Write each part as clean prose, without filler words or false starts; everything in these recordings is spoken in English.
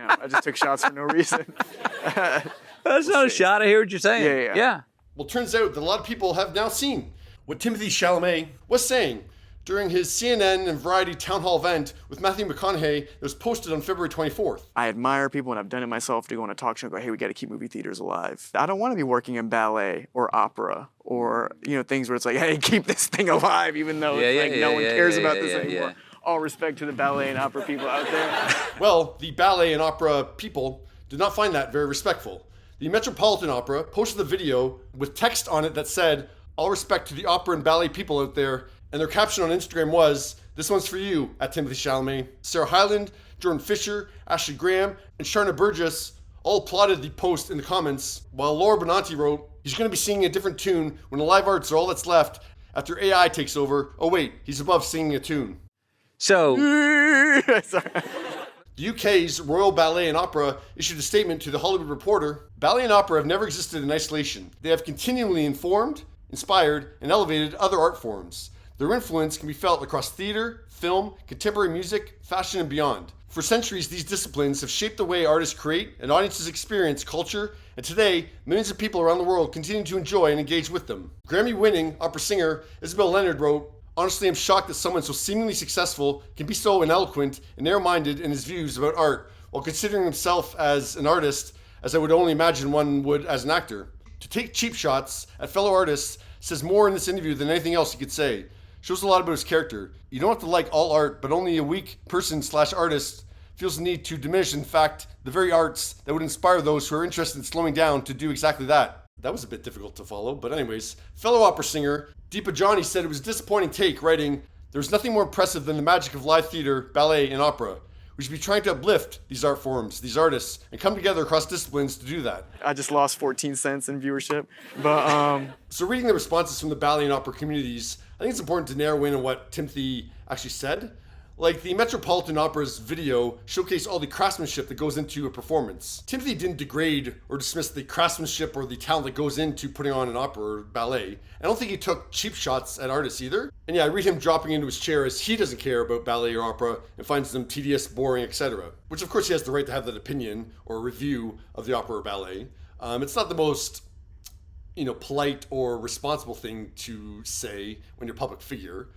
I just took shots for no reason. That's not a shot. I hear what you're saying. Yeah. Well, it turns out that a lot of people have now seen what Timothée Chalamet was saying during his CNN and Variety town hall event with Matthew McConaughey that was posted on February 24th. I admire people, and I've done it myself, to go on a talk show and go, hey, we got to keep movie theaters alive. I don't want to be working in ballet or opera or, things where it's like, hey, keep this thing alive, even though no one cares about this anymore. All respect to the ballet and opera people out there. Well, the ballet and opera people did not find that very respectful. The Metropolitan Opera posted a video with text on it that said, all respect to the opera and ballet people out there, and their caption on Instagram was, this one's for you, at Timothée Chalamet. Sarah Hyland, Jordan Fisher, Ashley Graham, and Sharna Burgess all applauded the post in the comments, while Laura Bonanti wrote, he's going to be singing a different tune when the live arts are all that's left after AI takes over. Oh wait, he's above singing a tune. So... The UK's Royal Ballet and Opera issued a statement to The Hollywood Reporter. Ballet and opera have never existed in isolation. They have continually informed, inspired, and elevated other art forms. Their influence can be felt across theater, film, contemporary music, fashion, and beyond. For centuries, these disciplines have shaped the way artists create and audiences experience culture, and today, millions of people around the world continue to enjoy and engage with them. Grammy-winning opera singer Isabel Leonard wrote, honestly, I'm shocked that someone so seemingly successful can be so ineloquent and narrow-minded in his views about art, while considering himself as an artist, as I would only imagine one would as an actor. To take cheap shots at fellow artists says more in this interview than anything else he could say. Shows a lot about his character. You don't have to like all art, but only a weak person/artist feels the need to diminish, in fact, the very arts that would inspire those who are interested in slowing down to do exactly that. That was a bit difficult to follow, but anyways. Fellow opera singer Deepa Johnny said it was a disappointing take, writing, there's nothing more impressive than the magic of live theater, ballet, and opera. We should be trying to uplift these art forms, these artists, and come together across disciplines to do that. I just lost 14 cents in viewership, but So reading the responses from the ballet and opera communities, I think it's important to narrow in on what Timothée actually said. Like, the Metropolitan Opera's video showcased all the craftsmanship that goes into a performance. Timothée didn't degrade or dismiss the craftsmanship or the talent that goes into putting on an opera or ballet. I don't think he took cheap shots at artists either. And yeah, I read him dropping into his chair as he doesn't care about ballet or opera and finds them tedious, boring, etc. Which of course he has the right to have that opinion or review of the opera or ballet. It's not the most, polite or responsible thing to say when you're a public figure.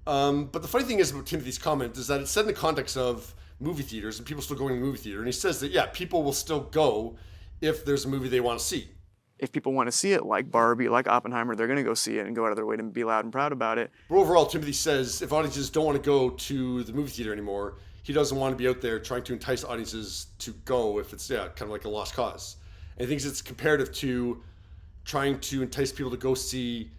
But the funny thing is about Timothy's comment is that it's said in the context of movie theaters and people still going to the movie theater. And he says that, yeah, people will still go if there's a movie they want to see. If people want to see it, like Barbie, like Oppenheimer, they're going to go see it and go out of their way to be loud and proud about it. But overall, Timothée says if audiences don't want to go to the movie theater anymore, he doesn't want to be out there trying to entice audiences to go if it's, kind of like a lost cause. And he thinks it's comparative to trying to entice people to go see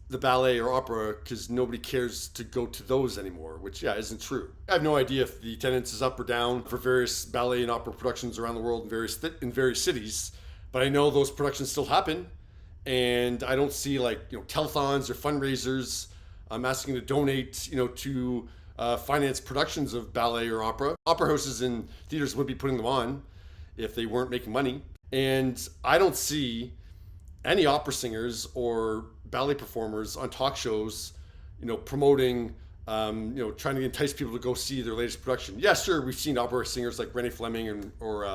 the ballet or opera because nobody cares to go to those anymore, which isn't true. I have no idea if the attendance is up or down for various ballet and opera productions around the world in various cities, but I know those productions still happen, and I don't see telethons or fundraisers asking to donate to finance productions of ballet or opera. Opera houses and theaters would be putting them on if they weren't making money, and I don't see any opera singers or ballet performers on talk shows, promoting, trying to entice people to go see their latest production. Yeah, sure, we've seen opera singers like Renee Fleming or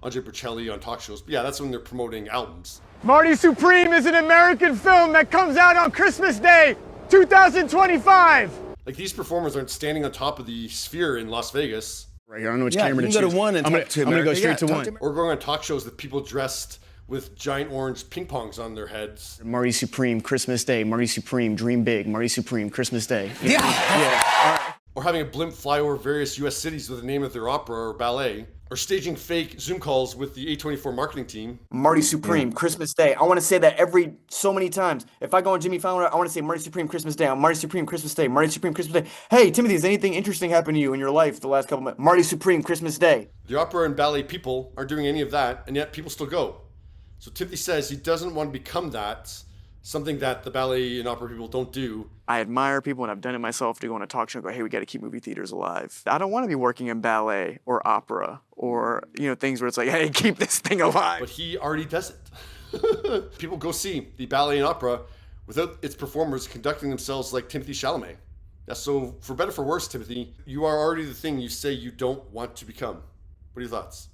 Andre Bocelli on talk shows, but yeah, that's when they're promoting albums. Marty Supreme is an American film that comes out on Christmas Day, 2025. Like, these performers aren't standing on top of the Sphere in Las Vegas. Right here, I don't know which camera to choose. Go to one and talk to I'm going to go straight to one. Or going on talk shows with people dressed with giant orange ping pongs on their heads. Marty Supreme, Christmas Day. Marty Supreme, Dream Big. Marty Supreme, Christmas Day. Yeah. All right. Or having a blimp fly over various U.S. cities with the name of their opera or ballet. Or staging fake Zoom calls with the A24 marketing team. Marty Supreme, Christmas Day. I want to say that so many times. If I go on Jimmy Fallon, I want to say Marty Supreme, Christmas Day. Marty Supreme, Christmas Day. Marty Supreme, Christmas Day. Hey, Timothy, has anything interesting happened to you in your life the last couple months? Marty Supreme, Christmas Day. The opera and ballet people aren't doing any of that, and yet people still go. So Timothée says he doesn't want to become that, something that the ballet and opera people don't do. I admire people, and I've done it myself, to go on a talk show and go, hey, we got to keep movie theaters alive. I don't want to be working in ballet or opera or, things where it's like, hey, keep this thing alive. But he already does it. People go see the ballet and opera without its performers conducting themselves like Timothée Chalamet. Yeah, so for better or for worse, Timothée, you are already the thing you say you don't want to become. What are your thoughts?